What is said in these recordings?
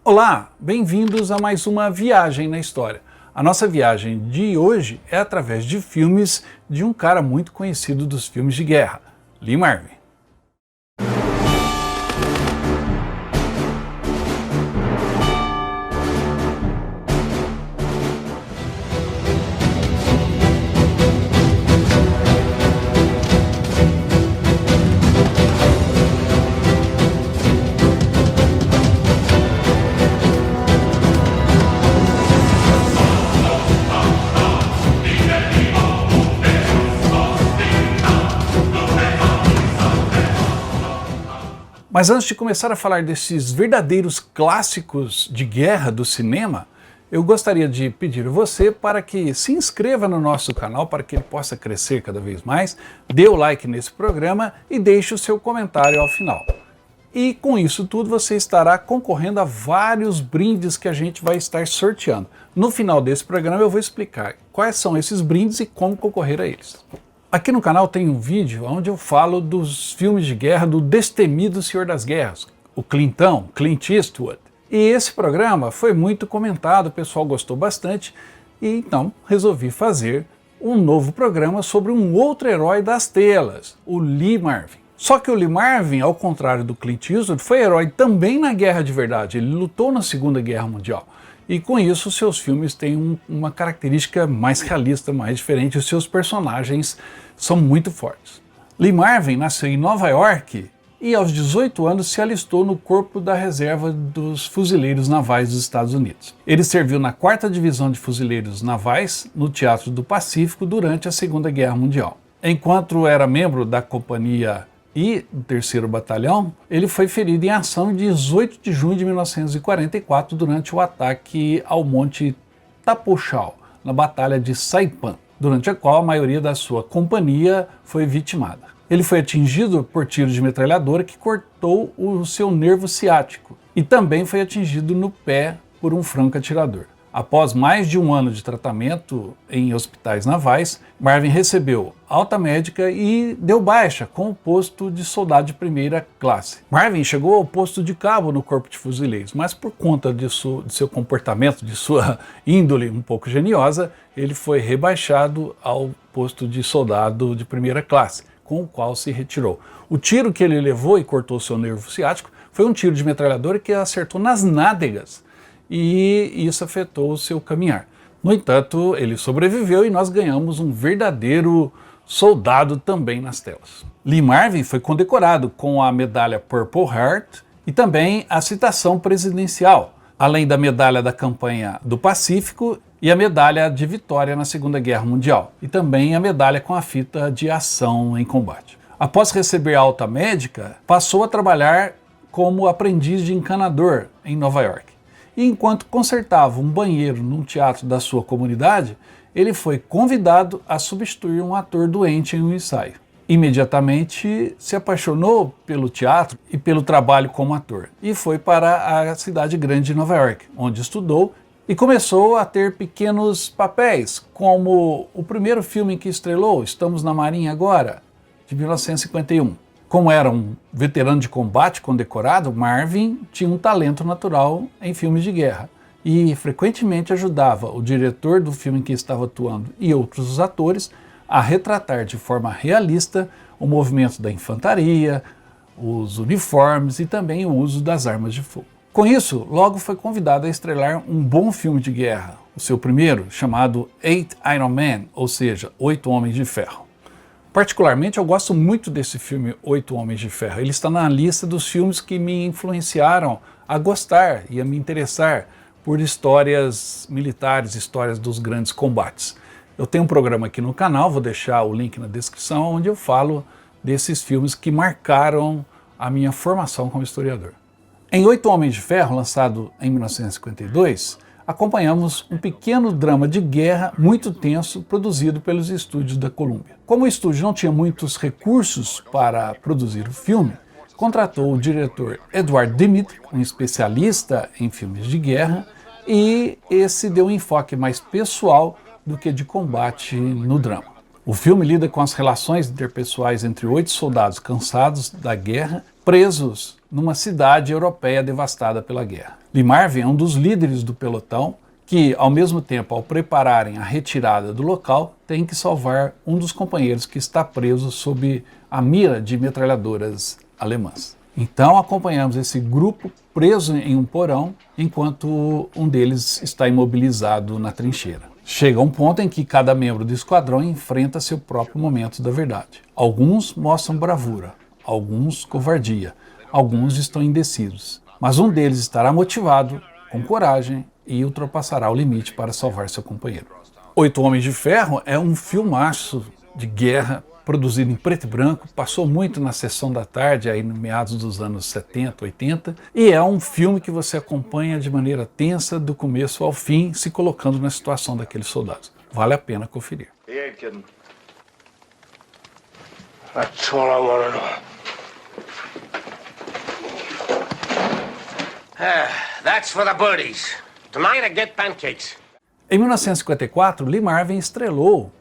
Olá, bem-vindos a mais uma viagem na história. A nossa viagem de hoje é através de filmes de um cara muito conhecido dos filmes de guerra, Lee Marvin. Mas antes de começar a falar desses verdadeiros clássicos de guerra do cinema, eu gostaria de pedir a você para que se inscreva no nosso canal para que ele possa crescer cada vez mais, dê o like nesse programa e deixe o seu comentário ao final. E com isso tudo você estará concorrendo a vários brindes que a gente vai estar sorteando. No final desse programa eu vou explicar quais são esses brindes e como concorrer a eles. Aqui no canal tem um vídeo onde eu falo dos filmes de guerra do destemido Senhor das Guerras, o Clintão, Clint Eastwood. E esse programa foi muito comentado, o pessoal gostou bastante, e então resolvi fazer um novo programa sobre um outro herói das telas, o Lee Marvin. Só que o Lee Marvin, ao contrário do Clint Eastwood, foi herói também na Guerra de Verdade, ele lutou na Segunda Guerra Mundial. E com isso seus filmes têm uma característica mais realista, mais diferente, os seus personagens são muito fortes. Lee Marvin nasceu em Nova York e aos 18 anos se alistou no Corpo da Reserva dos Fuzileiros Navais dos Estados Unidos. Ele serviu na 4ª Divisão de Fuzileiros Navais no Teatro do Pacífico durante a Segunda Guerra Mundial. Enquanto era membro da Companhia I do 3º Batalhão, ele foi ferido em ação em 18 de junho de 1944 durante o ataque ao Monte Tapochau, na Batalha de Saipan, durante a qual a maioria da sua companhia foi vitimada. Ele foi atingido por tiros de metralhadora que cortou o seu nervo ciático e também foi atingido no pé por um franco-atirador. Após mais de um ano de tratamento em hospitais navais, Marvin recebeu alta médica e deu baixa com o posto de soldado de primeira classe. Marvin chegou ao posto de cabo no Corpo de Fuzileiros, mas por conta de seu comportamento, de sua índole um pouco geniosa, ele foi rebaixado ao posto de soldado de primeira classe, com o qual se retirou. O tiro que ele levou e cortou seu nervo ciático foi um tiro de metralhadora que acertou nas nádegas, e isso afetou o seu caminhar. No entanto, ele sobreviveu e nós ganhamos um verdadeiro soldado também nas telas. Lee Marvin foi condecorado com a medalha Purple Heart e também a citação presidencial, além da medalha da campanha do Pacífico e a medalha de vitória na Segunda Guerra Mundial, e também a medalha com a fita de ação em combate. Após receber alta médica, passou a trabalhar como aprendiz de encanador em Nova York. E enquanto consertava um banheiro num teatro da sua comunidade, ele foi convidado a substituir um ator doente em um ensaio. Imediatamente se apaixonou pelo teatro e pelo trabalho como ator, e foi para a cidade grande de Nova York, onde estudou e começou a ter pequenos papéis, como o primeiro filme em que estrelou, Estamos na Marinha Agora, de 1951. Como era um veterano de combate condecorado, Marvin tinha um talento natural em filmes de guerra e frequentemente ajudava o diretor do filme em que estava atuando e outros atores a retratar de forma realista o movimento da infantaria, os uniformes e também o uso das armas de fogo. Com isso, logo foi convidado a estrelar um bom filme de guerra, o seu primeiro, chamado Eight Iron Men, ou seja, 8 Homens de Ferro. Particularmente, eu gosto muito desse filme 8 Homens de Ferro. Ele está na lista dos filmes que me influenciaram a gostar e a me interessar por histórias militares, histórias dos grandes combates. Eu tenho um programa aqui no canal, vou deixar o link na descrição, onde eu falo desses filmes que marcaram a minha formação como historiador. Em 8 Homens de Ferro, lançado em 1952, acompanhamos um pequeno drama de guerra muito tenso produzido pelos estúdios da Columbia. Como o estúdio não tinha muitos recursos para produzir o filme, contratou o diretor Edward Dimitri, um especialista em filmes de guerra, e esse deu um enfoque mais pessoal do que de combate no drama. O filme lida com as relações interpessoais entre 8 soldados cansados da guerra, presos numa cidade europeia devastada pela guerra. Lee Marvin é um dos líderes do pelotão que, ao mesmo tempo, ao prepararem a retirada do local, tem que salvar um dos companheiros que está preso sob a mira de metralhadoras alemãs. Então acompanhamos esse grupo preso em um porão, enquanto um deles está imobilizado na trincheira. Chega um ponto em que cada membro do esquadrão enfrenta seu próprio momento da verdade. Alguns mostram bravura, alguns covardia, alguns estão indecisos, mas um deles estará motivado, com coragem, e ultrapassará o limite para salvar seu companheiro. Oito Homens de Ferro é um filmaço de guerra produzido em preto e branco, passou muito na sessão da tarde, aí no meados dos anos 70, 80, e é um filme que você acompanha de maneira tensa, do começo ao fim, se colocando na situação daqueles soldados. Vale a pena conferir. He ain't kidding. That's all I want to know. That's for the birdies. Tonight I get pancakes. Em 1954, Lee Marvin estrelou,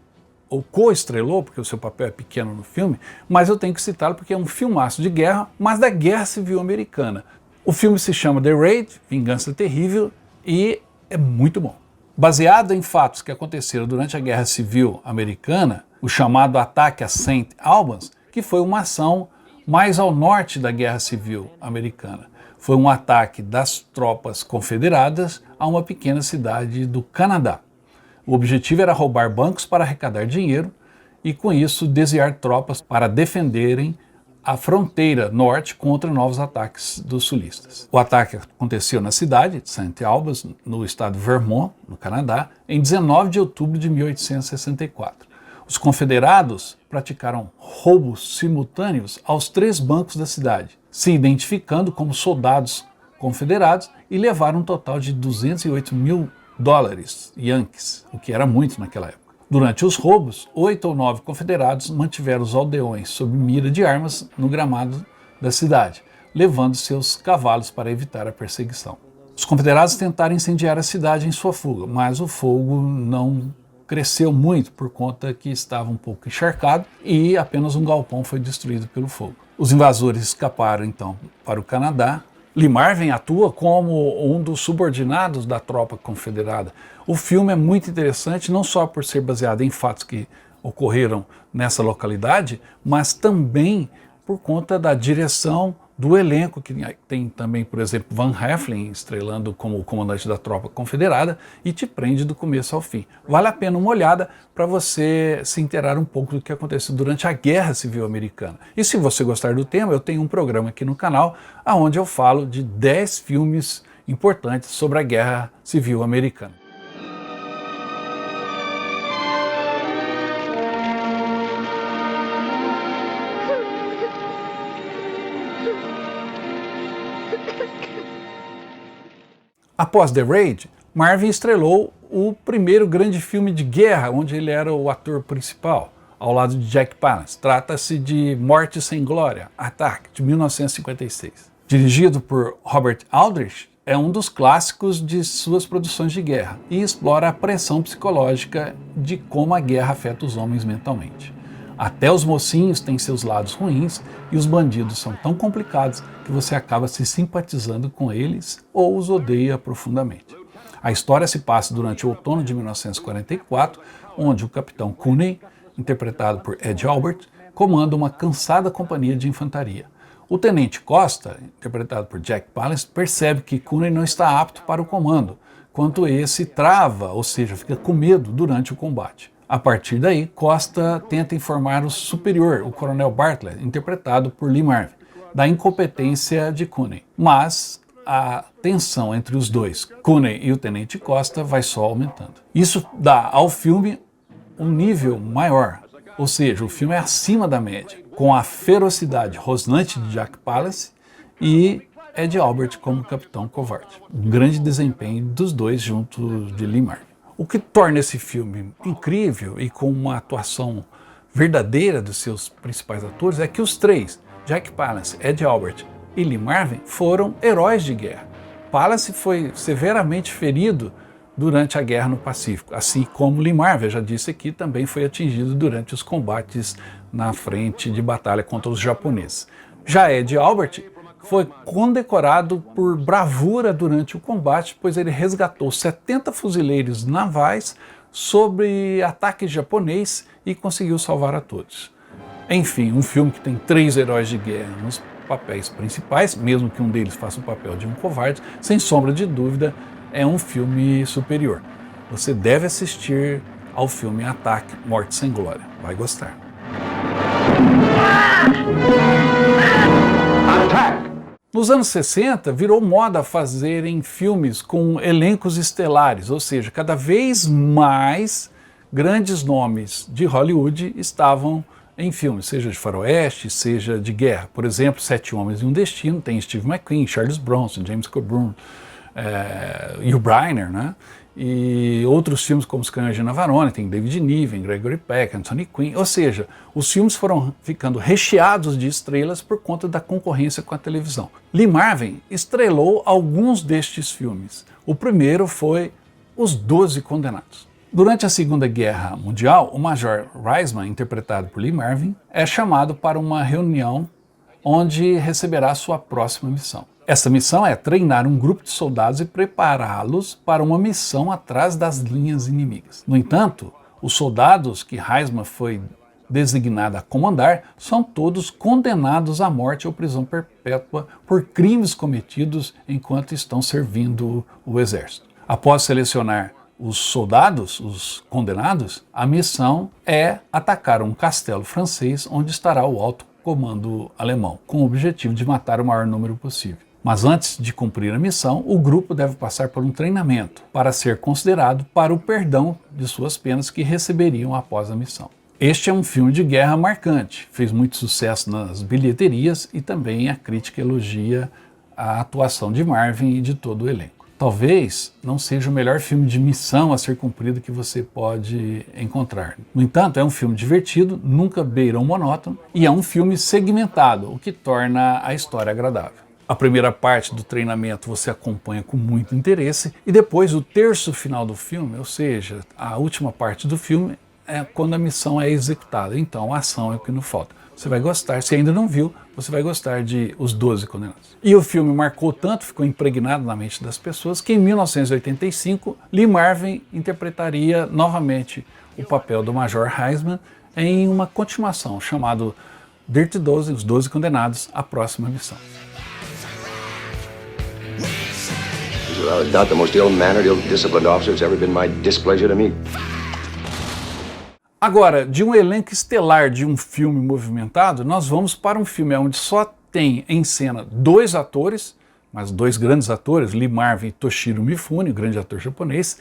ou co-estrelou, porque o seu papel é pequeno no filme, mas eu tenho que citá-lo porque é um filmaço de guerra, mas da Guerra Civil Americana. O filme se chama The Raid, Vingança Terrível, e é muito bom. Baseado em fatos que aconteceram durante a Guerra Civil Americana, o chamado ataque a St. Albans, que foi uma ação mais ao norte da Guerra Civil Americana. Foi um ataque das tropas confederadas a uma pequena cidade do Canadá. O objetivo era roubar bancos para arrecadar dinheiro e, com isso, desviar tropas para defenderem a fronteira norte contra novos ataques dos sulistas. O ataque aconteceu na cidade de St. Albans, no estado de Vermont, no Canadá, em 19 de outubro de 1864. Os confederados praticaram roubos simultâneos aos 3 bancos da cidade, se identificando como soldados confederados, e levaram um total de 208 mil dólares Yankees, o que era muito naquela época. Durante os roubos, 8 ou 9 confederados mantiveram os aldeões sob mira de armas no gramado da cidade, levando seus cavalos para evitar a perseguição. Os confederados tentaram incendiar a cidade em sua fuga, mas o fogo não cresceu muito por conta que estava um pouco encharcado e apenas um galpão foi destruído pelo fogo. Os invasores escaparam então para o Canadá. Lee Marvin atua como um dos subordinados da tropa confederada. O filme é muito interessante, não só por ser baseado em fatos que ocorreram nessa localidade, mas também por conta da direção do elenco, que tem também, por exemplo, Van Heflin estrelando como o comandante da tropa confederada, e te prende do começo ao fim. Vale a pena uma olhada para você se inteirar um pouco do que aconteceu durante a Guerra Civil Americana. E se você gostar do tema, eu tenho um programa aqui no canal onde eu falo de 10 filmes importantes sobre a Guerra Civil Americana. Após The Raid, Marvin estrelou o primeiro grande filme de guerra, onde ele era o ator principal, ao lado de Jack Palance. Trata-se de Morte Sem Glória, Attack, de 1956. Dirigido por Robert Aldrich, é um dos clássicos de suas produções de guerra e explora a pressão psicológica de como a guerra afeta os homens mentalmente. Até os mocinhos têm seus lados ruins e os bandidos são tão complicados que você acaba se simpatizando com eles ou os odeia profundamente. A história se passa durante o outono de 1944, onde o capitão Cooney, interpretado por Ed Albert, comanda uma cansada companhia de infantaria. O tenente Costa, interpretado por Jack Palance, percebe que Cooney não está apto para o comando, quanto esse trava, ou seja, fica com medo durante o combate. A partir daí, Costa tenta informar o superior, o coronel Bartlett, interpretado por Lee Marvin, da incompetência de Cooney. Mas a tensão entre os dois, Cooney e o tenente Costa, vai só aumentando. Isso dá ao filme um nível maior, ou seja, o filme é acima da média, com a ferocidade rosnante de Jack Palance e Ed Albert como capitão covarde. Um grande desempenho dos dois junto de Lee Marvin. O que torna esse filme incrível e com uma atuação verdadeira dos seus principais atores é que os três, Jack Palance, Ed Albert e Lee Marvin, foram heróis de guerra. Palance foi severamente ferido durante a guerra no Pacífico, assim como Lee Marvin, eu já disse aqui, também foi atingido durante os combates na frente de batalha contra os japoneses. Já Ed Albert foi condecorado por bravura durante o combate, pois ele resgatou 70 fuzileiros navais sob ataque japonês e conseguiu salvar a todos. Enfim, um filme que tem 3 heróis de guerra nos papéis principais, mesmo que um deles faça o papel de um covarde, sem sombra de dúvida, é um filme superior. Você deve assistir ao filme Ataque, Morte Sem Glória. Vai gostar. Nos anos 60, virou moda fazerem filmes com elencos estelares, ou seja, cada vez mais grandes nomes de Hollywood estavam em filmes, seja de faroeste, seja de guerra. Por exemplo, 7 Homens e um Destino, tem Steve McQueen, Charles Bronson, James Coburn, Yul Brynner, né? E outros filmes como Os Canhões de Navarone, tem David Niven, Gregory Peck, Anthony Quinn, ou seja, os filmes foram ficando recheados de estrelas por conta da concorrência com a televisão. Lee Marvin estrelou alguns destes filmes. O primeiro foi Os 12 Condenados. Durante a Segunda Guerra Mundial, o Major Reisman, interpretado por Lee Marvin, é chamado para uma reunião onde receberá sua próxima missão. Essa missão é treinar um grupo de soldados e prepará-los para uma missão atrás das linhas inimigas. No entanto, os soldados que Reisman foi designado a comandar são todos condenados à morte ou prisão perpétua por crimes cometidos enquanto estão servindo o exército. Após selecionar os soldados, os condenados, a missão é atacar um castelo francês onde estará o alto comando alemão, com o objetivo de matar o maior número possível. Mas antes de cumprir a missão, o grupo deve passar por um treinamento para ser considerado para o perdão de suas penas que receberiam após a missão. Este é um filme de guerra marcante, fez muito sucesso nas bilheterias e também a crítica elogia a atuação de Marvin e de todo o elenco. Talvez não seja o melhor filme de missão a ser cumprido que você pode encontrar. No entanto, é um filme divertido, nunca beira o monótono e é um filme segmentado, o que torna a história agradável. A primeira parte do treinamento você acompanha com muito interesse e depois o terço final do filme, ou seja, a última parte do filme, é quando a missão é executada. Então a ação é o que não falta. Você vai gostar, se ainda não viu, você vai gostar de Os 12 Condenados. E o filme marcou tanto, ficou impregnado na mente das pessoas, que em 1985 Lee Marvin interpretaria novamente o papel do Major Reisman em uma continuação chamada Dirty Dozen, Os 12 Condenados, A Próxima Missão. Without a doubt, the most ill-mannered, ill-disciplined officer it's ever been my displeasure to meet. Agora, de um elenco estelar de um filme movimentado, nós vamos para um filme onde só tem em cena 2 atores, mas 2 grandes atores, Lee Marvin e Toshiro Mifune, o grande ator japonês,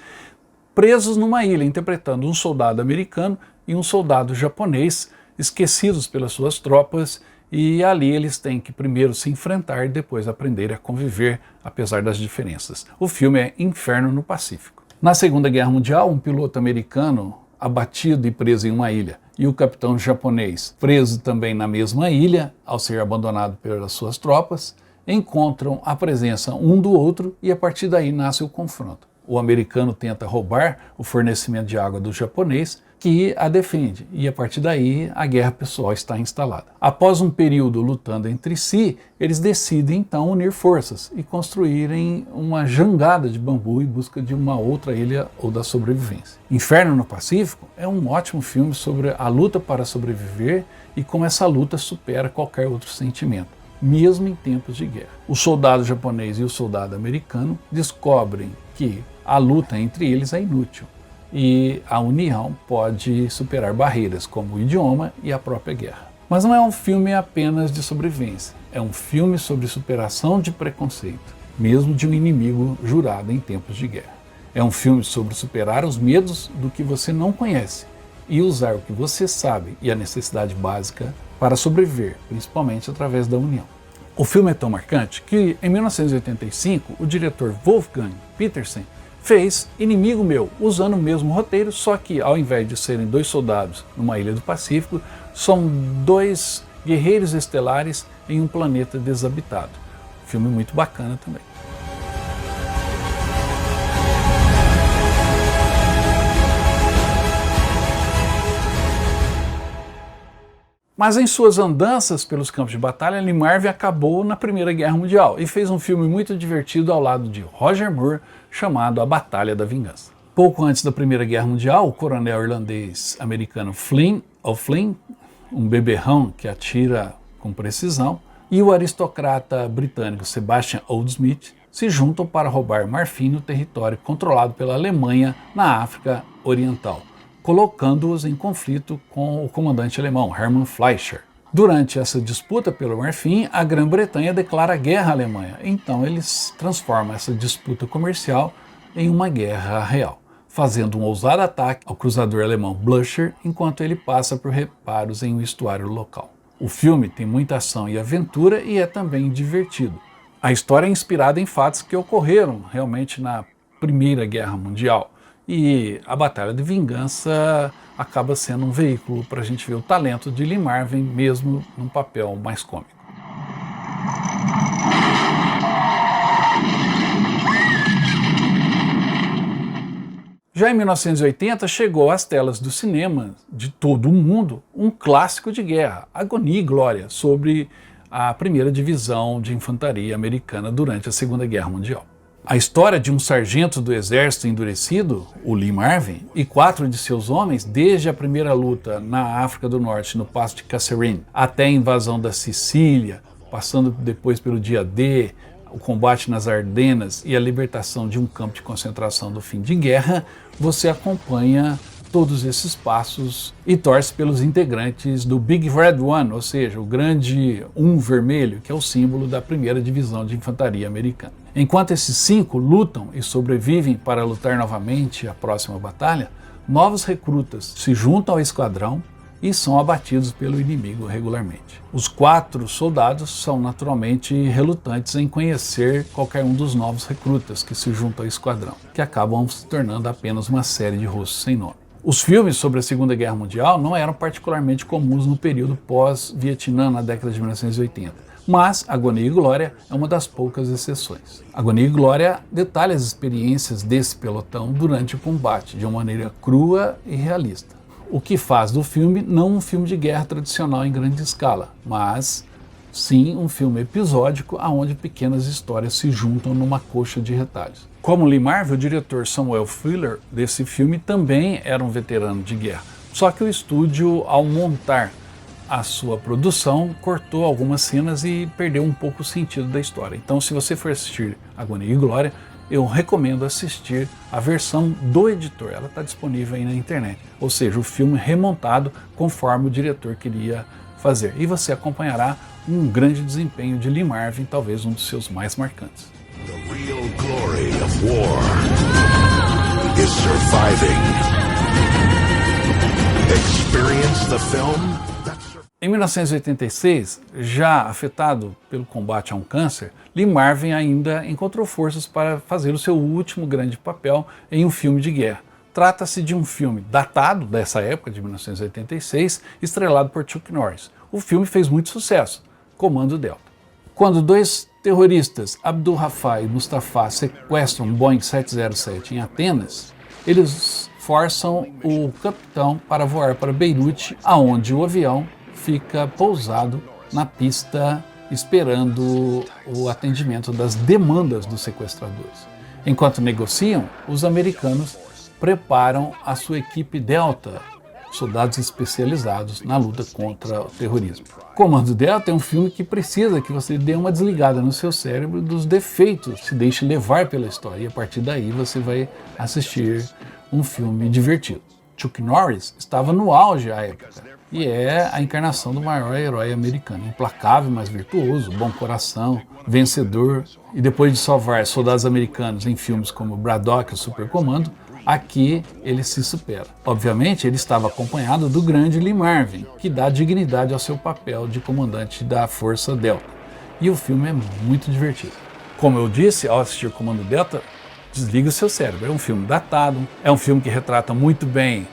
presos numa ilha, interpretando um soldado americano e um soldado japonês, esquecidos pelas suas tropas, e ali eles têm que primeiro se enfrentar e depois aprender a conviver, apesar das diferenças. O filme é Inferno no Pacífico. Na Segunda Guerra Mundial, um piloto americano abatido e preso em uma ilha, e o capitão japonês, preso também na mesma ilha, ao ser abandonado pelas suas tropas, encontram a presença um do outro e a partir daí nasce o confronto. O americano tenta roubar o fornecimento de água do japonês, que a defende, e a partir daí a guerra pessoal está instalada. Após um período lutando entre si, eles decidem então unir forças e construírem uma jangada de bambu em busca de uma outra ilha ou da sobrevivência. Inferno no Pacífico é um ótimo filme sobre a luta para sobreviver e como essa luta supera qualquer outro sentimento, mesmo em tempos de guerra. O soldado japonês e o soldado americano descobrem que a luta entre eles é inútil e a união pode superar barreiras como o idioma e a própria guerra. Mas não é um filme apenas de sobrevivência, é um filme sobre superação de preconceito, mesmo de um inimigo jurado em tempos de guerra. É um filme sobre superar os medos do que você não conhece e usar o que você sabe e a necessidade básica para sobreviver, principalmente através da união. O filme é tão marcante que, em 1985, o diretor Wolfgang Petersen fez Inimigo Meu, usando o mesmo roteiro, só que ao invés de serem 2 soldados numa ilha do Pacífico, são 2 guerreiros estelares em um planeta desabitado. Filme muito bacana também. Mas em suas andanças pelos campos de batalha, Lee Marvin acabou na Primeira Guerra Mundial e fez um filme muito divertido ao lado de Roger Moore chamado A Batalha da Vingança. Pouco antes da Primeira Guerra Mundial, o coronel irlandês-americano Flynn, um beberrão que atira com precisão, e o aristocrata britânico Sebastian Goldsmith se juntam para roubar marfim no território controlado pela Alemanha na África Oriental, colocando-os em conflito com o comandante alemão Hermann Fleischer. Durante essa disputa pelo marfim, a Grã-Bretanha declara guerra à Alemanha, então eles transformam essa disputa comercial em uma guerra real, fazendo um ousado ataque ao cruzador alemão Blücher enquanto ele passa por reparos em um estuário local. O filme tem muita ação e aventura e é também divertido. A história é inspirada em fatos que ocorreram realmente na Primeira Guerra Mundial e a Batalha de Vingança acaba sendo um veículo para a gente ver o talento de Lee Marvin mesmo num papel mais cômico. Já em 1980 chegou às telas do cinema de todo o mundo um clássico de guerra, Agonia e Glória, sobre a primeira divisão de infantaria americana durante a Segunda Guerra Mundial. A história de um sargento do exército endurecido, o Lee Marvin, e 4 de seus homens, desde a primeira luta na África do Norte, no Passo de Kasserine, até a invasão da Sicília, passando depois pelo dia D, o combate nas Ardenas e a libertação de um campo de concentração do fim de guerra, você acompanha todos esses passos e torce pelos integrantes do Big Red One, ou seja, o grande vermelho, que é o símbolo da primeira divisão de infantaria americana. Enquanto esses 5 lutam e sobrevivem para lutar novamente a próxima batalha, novos recrutas se juntam ao esquadrão e são abatidos pelo inimigo regularmente. Os 4 soldados são naturalmente relutantes em conhecer qualquer um dos novos recrutas que se juntam ao esquadrão, que acabam se tornando apenas uma série de rostos sem nome. Os filmes sobre a Segunda Guerra Mundial não eram particularmente comuns no período pós-Vietnã, na década de 1980, mas Agonia e Glória é uma das poucas exceções. Agonia e Glória detalha as experiências desse pelotão durante o combate de uma maneira crua e realista, o que faz do filme não um filme de guerra tradicional em grande escala, mas sim um filme episódico onde pequenas histórias se juntam numa coxa de retalhos. Como Lee Marvin, o diretor Samuel Fuller desse filme também era um veterano de guerra, só que o estúdio, ao montar a sua produção, cortou algumas cenas e perdeu um pouco o sentido da história. Então, se você for assistir Agonia e Glória, eu recomendo assistir a versão do editor, ela está disponível aí na internet, ou seja, o filme remontado conforme o diretor queria fazer, e você acompanhará um grande desempenho de Lee Marvin, talvez um dos seus mais marcantes. The real glory of war is surviving. Experience the film. Em 1986, já afetado pelo combate a um câncer, Lee Marvin ainda encontrou forças para fazer o seu último grande papel em um filme de guerra. Trata-se de um filme datado dessa época, de 1986, estrelado por Chuck Norris. O filme fez muito sucesso, Comando Delta. Quando 2 terroristas, Abdul Rafa e Mustafa, sequestram um Boeing 707 em Atenas, eles forçam o capitão para voar para Beirute, aonde o avião fica pousado na pista esperando o atendimento das demandas dos sequestradores. Enquanto negociam, os americanos preparam a sua equipe Delta, soldados especializados na luta contra o terrorismo. Comando Delta é um filme que precisa que você dê uma desligada no seu cérebro dos defeitos, se deixe levar pela história, e a partir daí você vai assistir um filme divertido. Chuck Norris estava no auge à época e é a encarnação do maior herói americano, implacável, mas virtuoso, bom coração, vencedor, e depois de salvar soldados americanos em filmes como Braddock e o Supercomando, aqui ele se supera. Obviamente ele estava acompanhado do grande Lee Marvin, que dá dignidade ao seu papel de comandante da Força Delta, e o filme é muito divertido. Como eu disse, ao assistir Comando Delta, desliga o seu cérebro. É um filme datado, é um filme que retrata muito bem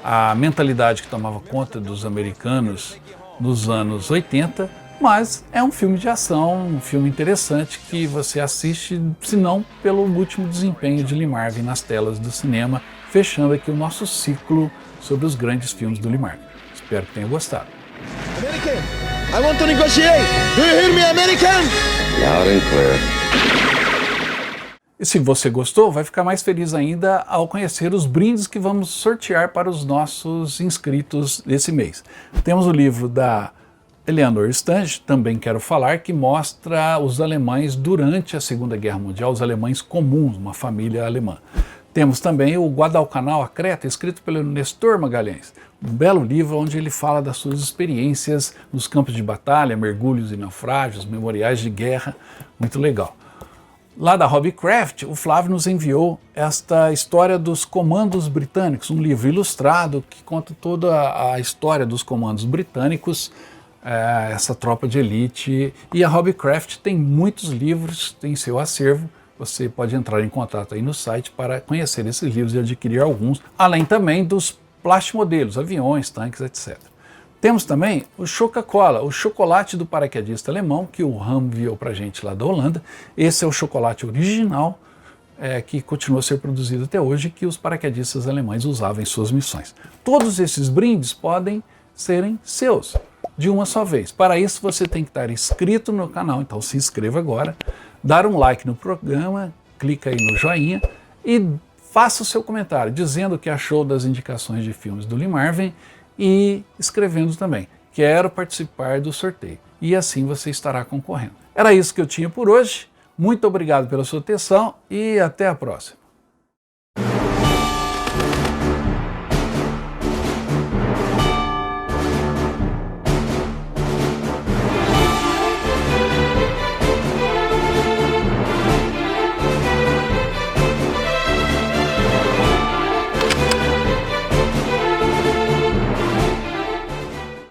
a mentalidade que tomava conta dos americanos nos anos 80, mas é um filme de ação, um filme interessante que você assiste, se não pelo último desempenho de Lee Marvin nas telas do cinema, fechando aqui o nosso ciclo sobre os grandes filmes do Lee Marvin. Espero que tenha gostado. American! I want to negotiate! Do you hear me, American? Loud and clear. E se você gostou, vai ficar mais feliz ainda ao conhecer os brindes que vamos sortear para os nossos inscritos desse mês. Temos o livro da Eleanor Stange, Também Quero Falar, que mostra os alemães durante a Segunda Guerra Mundial, os alemães comuns, uma família alemã. Temos também o Guadalcanal, a Creta, escrito pelo Nestor Magalhães, um belo livro onde ele fala das suas experiências nos campos de batalha, mergulhos e naufrágios, memoriais de guerra, muito legal. Lá da Hobbycraft, o Flávio nos enviou esta história dos comandos britânicos, um livro ilustrado que conta toda a história dos comandos britânicos, essa tropa de elite. E a Hobbycraft tem muitos livros, tem seu acervo. Você pode entrar em contato aí no site para conhecer esses livros e adquirir alguns, além também dos plastimodelos, aviões, tanques, etc. Temos também o Choca-Cola, o chocolate do paraquedista alemão, que o Ram enviou para a gente lá da Holanda. Esse é o chocolate original, que continua a ser produzido até hoje, que os paraquedistas alemães usavam em suas missões. Todos esses brindes podem serem seus, de uma só vez. Para isso você tem que estar inscrito no canal, então se inscreva agora, dar um like no programa, clica aí no joinha e faça o seu comentário, dizendo o que achou das indicações de filmes do Lee Marvin, e escrevendo também, quero participar do sorteio. E assim você estará concorrendo. Era isso que eu tinha por hoje. Muito obrigado pela sua atenção e até a próxima.